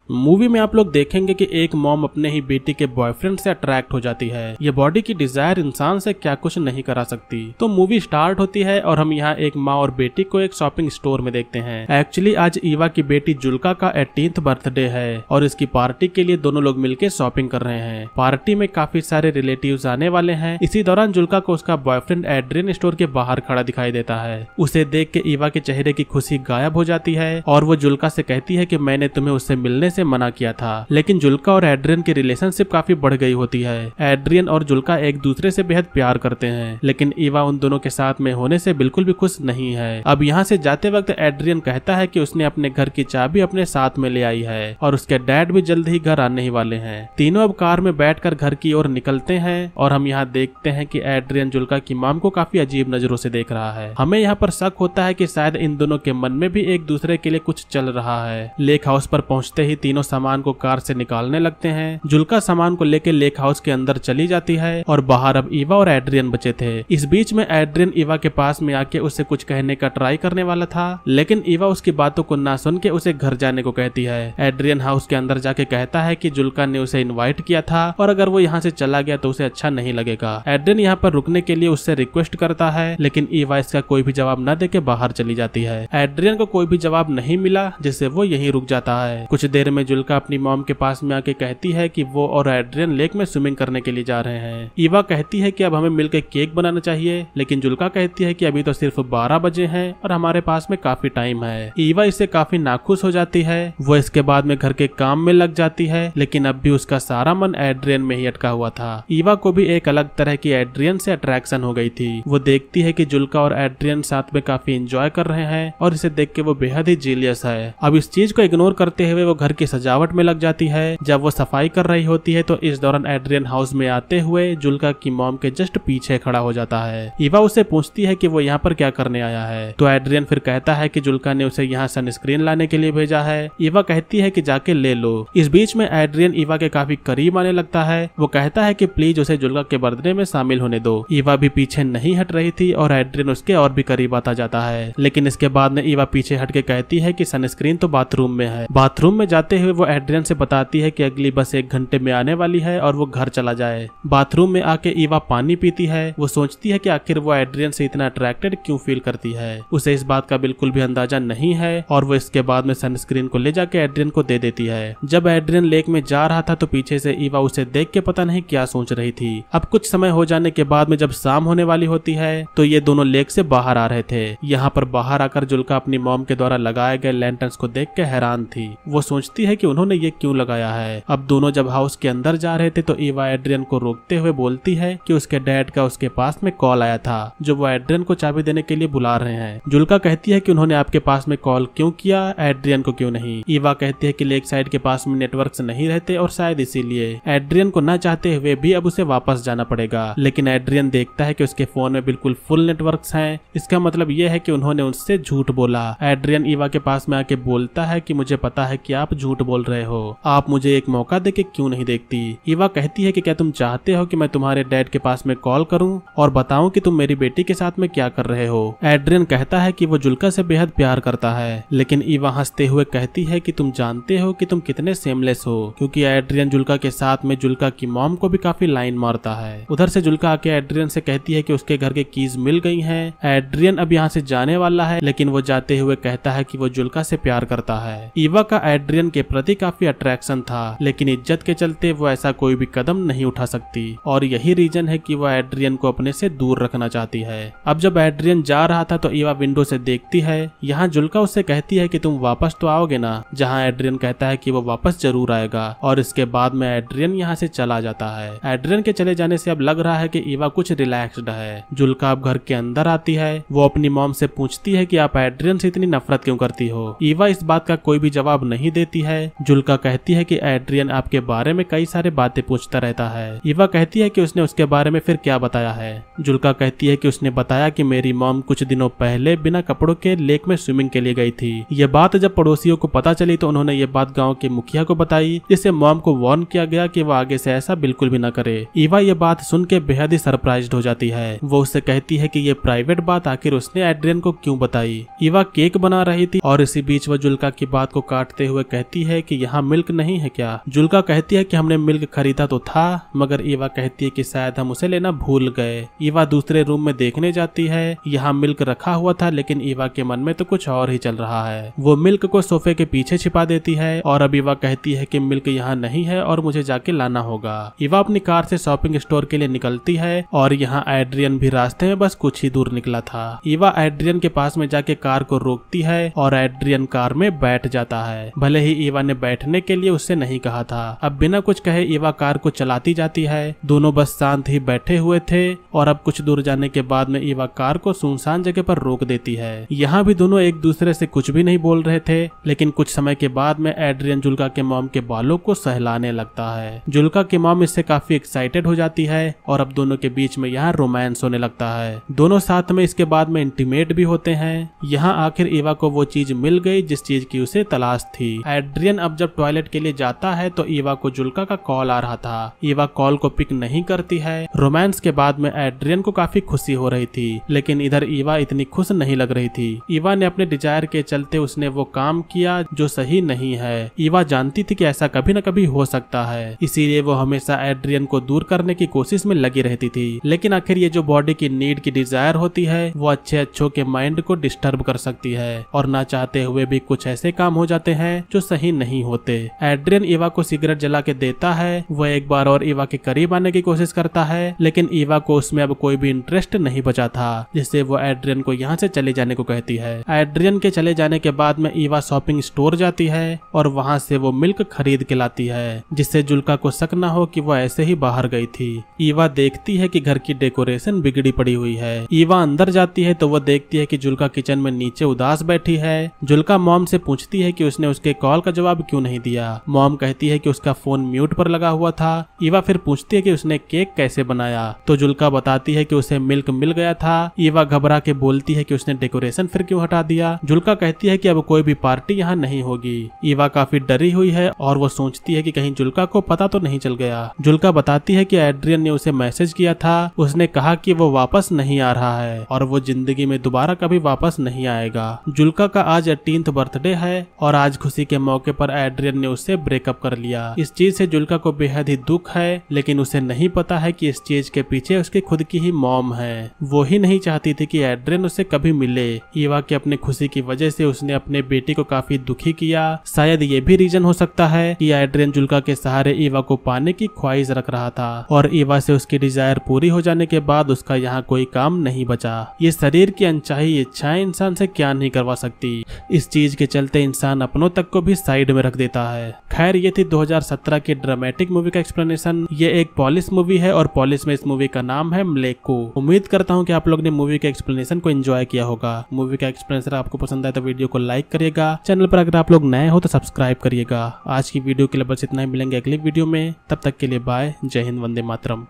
Movie में आप लोग देखेंगे कि एक मॉम अपने ही बेटी के बॉयफ्रेंड से अट्रैक्ट हो जाती है। ये बॉडी की डिजायर इंसान से क्या कुछ नहीं करा सकती। तो मूवी स्टार्ट होती है और हम यहाँ एक माँ और बेटी को एक शॉपिंग स्टोर में देखते हैं। एक्चुअली आज ईवा की बेटी जुल्का का 18th बर्थडे है और इसकी पार्टी के लिए दोनों लोग मिलकर शॉपिंग कर रहे हैं। पार्टी में काफी सारे रिलेटिव्स आने वाले हैं। इसी दौरान जुल्का को उसका बॉयफ्रेंड एड्रियन स्टोर के बाहर खड़ा दिखाई देता है। उसे देख के ईवा के चेहरे की खुशी गायब हो जाती है और वो जुल्का से कहती है कि मैंने तुम्हें उससे मिलने से मना किया था। लेकिन जुल्का और एड्रियन की रिलेशनशिप काफी बढ़ गई होती है। एड्रियन और जुल्का एक दूसरे से बेहद प्यार करते हैं, लेकिन ईवा उन दोनों के साथ में होने से बिल्कुल भी खुश नहीं है। अब यहाँ से जाते वक्त एड्रियन कहता है कि उसने अपने घर की चाबी अपने साथ में ले आई है और उसके डैड भी जल्द ही घर आने ही वाले हैं। तीनों अब कार में बैठकर घर की ओर निकलते हैं और हम यहाँ देखते हैं कि एड्रियन जुल्का की मॉम को काफी अजीब नजरों से देख रहा है। हमें यहाँ पर शक होता है कि शायद इन दोनों के मन में भी एक दूसरे के लिए कुछ चल रहा है। लेक हाउस पर पहुंचते ही तीनों सामान को कार से निकालने लगते हैं। जुल्का सामान को लेकर लेक हाउस के अंदर चली जाती है और बाहर अब ईवा और एड्रियन बचे थे। इस बीच में एड्रियन ईवा के पास में आके उससे कुछ कहने का ट्राई करने वाला था, लेकिन ईवा उसकी बातों को ना सुन के उसे घर जाने को कहती है। एड्रियन हाउस के अंदर जाके कहता है कि जुल्का ने उसे इनवाइट किया था और अगर वो यहाँ से चला गया तो उसे अच्छा नहीं लगेगा। एड्रियन यहाँ पर रुकने के लिए उससे रिक्वेस्ट करता है, लेकिन ईवा इसका कोई भी जवाब न देके बाहर चली जाती है। एड्रियन को कोई भी जवाब नहीं मिला, जिससे वो यहीं रुक जाता है। कुछ देर में जुल्का अपनी मॉम के पास में आके कहती है कि वो और एड्रियन लेक में स्विमिंग करने के लिए जा रहे हैं। ईवा कहती है कि अब हमें मिलकर केक बनाना चाहिए, लेकिन जुल्का कहती है कि अभी तो सिर्फ 12 बजे हैं और हमारे पास में काफी टाइम है। ईवा इससे काफी नाखुश हो जाती है। वो इसके बाद में घर के काम में लग जाती है, लेकिन अब भी उसका सारा मन एड्रियन में ही अटका हुआ था। ईवा को भी एक अलग तरह की एड्रियन से अट्रैक्शन हो गई थी। वो देखती है कि जुल्का और एड्रियन साथ में काफी एंजॉय कर रहे हैं और इसे देख के वो बेहद ही जीलियस है। अब इस चीज को इग्नोर करते हुए वो घर की सजावट में लग जाती है। जब वो सफाई कर रही होती है तो इस दौरान एड्रियन हाउस में आते हुए जुल्का की मॉम के जस्ट पीछे खड़ा हो जाता है। ईवा उससे पूछती है कि वो यहाँ पर क्या करने आया है, तो एड्रियन फिर कहता है कि जुल्का ने उसे यहाँ सनस्क्रीन लाने के लिए भेजा है। ईवा कहती है कि जाके ले लो। इस बीच में एड्रियन ईवा के काफी करीब आने लगता है। वो कहता है कि प्लीज उसे जुल्का के बर्थडे में शामिल होने दो। ईवा भी पीछे नहीं हट रही थी और एड्रियन उसके और भी करीब आता जाता है, लेकिन इसके बाद में ईवा पीछे हट के कहती है कि सनस्क्रीन तो बाथरूम में है। बाथरूम में जाते हुए वो एड्रियन से बताती है कि अगली बस 1 घंटे में आने वाली है और वो घर चला जाए। बाथरूम में आके ईवा पानी पीती है। वो सोचती है कि आखिर वो एड्रियन से इतना अट्रैक्टेड क्यों फील करती है। उसे इस बात का बिल्कुल भी अंदाजा नहीं है और वो इसके बाद में सनस्क्रीन को ले जाके एड्रियन को दे देती है। जब एड्रियन लेक में जा रहा था तो पीछे से ईवा उसे देख के पता नहीं क्या सोच रही थी। अब कुछ समय हो जाने के बाद में जब शाम होने वाली होती है तो ये दोनों लेक से बाहर आ रहे थे। यहाँ पर बाहर आकर जुल्का अपनी मॉम के द्वारा लगाए गए लैंटर्न्स को देख के हैरान थी। वो सोचती है कि उन्होंने ये क्यों लगाया है। अब दोनों जब हाउस के अंदर जा रहे थे तो ईवा एड्रियन को रोकते हुए बोलती है कि उसके डैड का उसके पास में कॉल आया था, जो वो एड्रियन को चाबी देने के लिए बुला रहे हैं। जुल्का कहती है कि उन्होंने आपके पास में कॉल क्यों किया, एड्रियन को क्यों नहीं। ईवा कहती है कि लेक साइड के पास में नेटवर्क नहीं रहते और शायद इसीलिए एड्रियन को न चाहते हुए भी अब उसे वापस जाना पड़ेगा। लेकिन एड्रियन देखता है कि उसके फोन में बिल्कुल फुल नेटवर्क्स हैं। इसका मतलब यह है कि उन्होंने उससे झूठ बोला। एड्रियन ईवा के पास में आके बोलता है कि मुझे पता है कि आप झूठ बोल रहे हो, आप मुझे एक मौका देके क्यों नहीं देखती। ईवा कहती है कि क्या तुम चाहते हो कि मैं तुम्हारे डैड के पास में कॉल करूं और बताऊं कि तुम मेरी बेटी के साथ में क्या कर रहे हो। एड्रियन कहता है कि वो जुल्का से बेहद प्यार करता है, लेकिन ईवा हंसते हुए कहती है कि तुम जानते हो कि तुम कितने सेमलेस हो, क्योंकि एड्रियन जुल्का के साथ में जुल्का की मॉम को भी काफी लाइन मारता है। उधर से जुल्का आके एड्रियन से कहती है कि उसके घर के कीज मिल गई हैं। एड्रियन अब यहाँ से जाने वाला है, लेकिन वो जाते हुए कहता है कि वो जुल्का से प्यार करता है। ईवा का एड्रियन के प्रति काफी अट्रैक्शन था, लेकिन इज्जत के चलते वो ऐसा कोई भी कदम नहीं उठा सकती और यही रीजन है कि वो एड्रियन को अपने से दूर रखना चाहती है। अब जब एड्रियन जा रहा था तो ईवा विंडो से देखती है। यहाँ जुल्का उससे कहती है कि तुम वापस तो आओगे ना, जहाँ एड्रियन कहता है कि वो वापस जरूर आएगा और इसके बाद में एड्रियन यहाँ से चला जाता है। एड्रियन के चले जाने से अब लग रहा है कि ईवा कुछ रिलैक्स्ड है। जुल्का अब घर के अंदर आती है। वो अपनी मॉम से पूछती है कि आप एड्रियन से इतनी नफरत क्यों करती हो। ईवा इस बात का कोई भी जवाब नहीं देती है। जुल्का कहती है कि एड्रियन आपके बारे में कई सारे बातें पूछता रहता है। ईवा कहती है कि उसने उसके बारे में फिर क्या बताया है। जुल्का कहती है कि उसने बताया कि मेरी मॉम कुछ दिनों पहले बिना कपड़ों के लेक में स्विमिंग के लिए गई थी। ये बात जब पड़ोसियों को पता चली तो उन्होंने ये बात गांव के मुखिया को बताई, जिससे मॉम को वार्न किया गया कि वो आगे से ऐसा बिल्कुल भी न करे। ईवा ये बात सुन के बेहद ही सरप्राइज्ड हो जाती है। वो उससे कहती है कि ये प्राइवेट बात आखिर उसने एड्रियन को क्यों बताई। ईवा केक बना रही थी और इसी बीच वो जुल्का की बात को काटते हुए कहती कहती है कि यहाँ मिल्क नहीं है क्या। जुल्का कहती है कि हमने मिल्क खरीदा तो था, मगर ईवा कहती है कि शायद हम उसे लेना भूल गए। ईवा दूसरे रूम में देखने जाती है, यहाँ मिल्क रखा हुआ था, लेकिन ईवा के मन में तो कुछ और ही चल रहा है। वो मिल्क को सोफे के पीछे छिपा देती है और अब ईवा कहती है कि मिल्क यहाँ नहीं है और मुझे जाके लाना होगा। ईवा अपनी कार से शॉपिंग स्टोर के लिए निकलती है और यहाँ एड्रियन भी रास्ते में बस कुछ ही दूर निकला था। ईवा एड्रियन के पास में जाके कार को रोकती है और एड्रियन कार में बैठ जाता है, भले ही ईवा ने बैठने के लिए उससे नहीं कहा था। अब बिना कुछ कहे ईवा कार को चलाती जाती है। दोनों बस शांत ही बैठे हुए थे और अब कुछ दूर जाने के बाद में ईवा कार को सुनसान जगह पर रोक देती है। यहाँ भी दोनों एक दूसरे से कुछ भी नहीं बोल रहे थे, लेकिन कुछ समय के बाद में एड्रियन जुल्का के मॉम के बालों को सहलाने लगता है। जुल्का की मॉम इससे काफी एक्साइटेड हो जाती है और अब दोनों के बीच में यहाँ रोमांस होने लगता है। दोनों साथ में इसके बाद में इंटीमेट भी होते हैं। यहाँ आखिर ईवा को वो चीज मिल गई जिस चीज की उसे तलाश थी। एड्रियन अब जब टॉयलेट के लिए जाता है तो ईवा को जुल्का का कॉल आ रहा था। ईवा कॉल को पिक नहीं करती है। रोमांस के बाद में एड्रियन को काफी खुशी हो रही थी, लेकिन इधर ईवा इतनी खुश नहीं लग रही थी। ईवा ने अपने डिजायर के चलते उसने वो काम किया जो सही नहीं है। ईवा जानती थी कि ऐसा कभी न कभी हो सकता है, इसीलिए वो हमेशा एड्रियन को दूर करने की कोशिश में लगी रहती थी। लेकिन आखिर ये जो बॉडी की नीड की डिजायर होती है वो अच्छों के माइंड को डिस्टर्ब कर सकती है और ना चाहते हुए भी कुछ ऐसे काम हो जाते हैं जो सही नहीं होते। एड्रियन ईवा को सिगरेट जला के देता है। वो एक बार और ईवा के करीब आने की कोशिश करता है, लेकिन ईवा को उसमें अब कोई भी इंटरेस्ट नहीं बचा था, जिससे वो एड्रियन को यहाँ से चले जाने को कहती है। एड्रियन के चले जाने के बाद में ईवा शॉपिंग स्टोर जाती है और वहाँ से वो मिल्क खरीद के लाती है, जिससे जुल्का को शक न हो कि वो ऐसे ही बाहर गई थी। ईवा देखती है कि घर की डेकोरेशन बिगड़ी पड़ी हुई है। ईवा अंदर जाती है तो वो देखती है कि जुल्का किचन में नीचे उदास बैठी है। जुल्का मॉम से पूछती है कि उसने उसके कॉल का जवाब क्यों नहीं दिया। मॉम कहती है कि उसका फोन म्यूट पर लगा हुआ था। ईवा फिर पूछती है कि उसने केक कैसे बनाया, तो जुल्का बताती है कि उसे मिल्क मिल गया था। ईवा घबरा के बोलती है कि उसने डेकोरेशन फिर क्यों हटा दिया। जुल्का कहती है कि अब कोई भी पार्टी यहाँ नहीं होगी। ईवा काफी डरी हुई है और वो सोचती है कि कहीं जुल्का को पता तो नहीं चल गया। जुल्का बताती है कि एड्रियन ने उसे मैसेज किया था, उसने कहा कि वो वापस नहीं आ रहा है और वो जिंदगी में दोबारा कभी वापस नहीं आएगा। जुल्का का आज 18th बर्थडे है और आज खुशी के मौके पर एड्रियन ने उससे ब्रेकअप कर लिया। इस चीज से जुल्का को बेहद ही दुख है, लेकिन उसे नहीं पता है कि इस चीज के पीछे उसकी खुद की ही मॉम है। वो ही नहीं चाहती थी कि एड्रियन उसे कभी मिले। ईवा की अपनी खुशी की वजह से उसने अपने बेटी को काफी दुखी किया। शायद ये भी रीजन हो सकता है कि एड्रियन जुल्का के सहारे ईवा को पाने की ख्वाहिश रख रहा था और ईवा से उसकी डिजायर पूरी हो जाने के बाद उसका यहाँ कोई काम नहीं बचा। ये शरीर की अनचाही इच्छाएं इंसान से क्या नहीं करवा सकती। इस चीज के चलते इंसान अपनों तक को भी साइड में रख देता है। खैर, ये थी 2017 की ड्रामेटिक मूवी का एक्सप्लेनेशन। ये एक पॉलिश मूवी है और पॉलिश में इस मूवी का नाम है म्लेको। उम्मीद करता हूँ कि आप लोग ने मूवी के एक्सप्लेनेशन को एंजॉय किया होगा। मूवी का एक्सप्लेनेशन आपको पसंद आए तो वीडियो को लाइक करिएगा। चैनल पर अगर आप लोग नए हो तो सब्सक्राइब करिएगा। आज की वीडियो के लिए बस इतना ही, मिलेंगे अगली वीडियो में। तब तक के लिए बाय। जय हिंद, वंदे मातरम।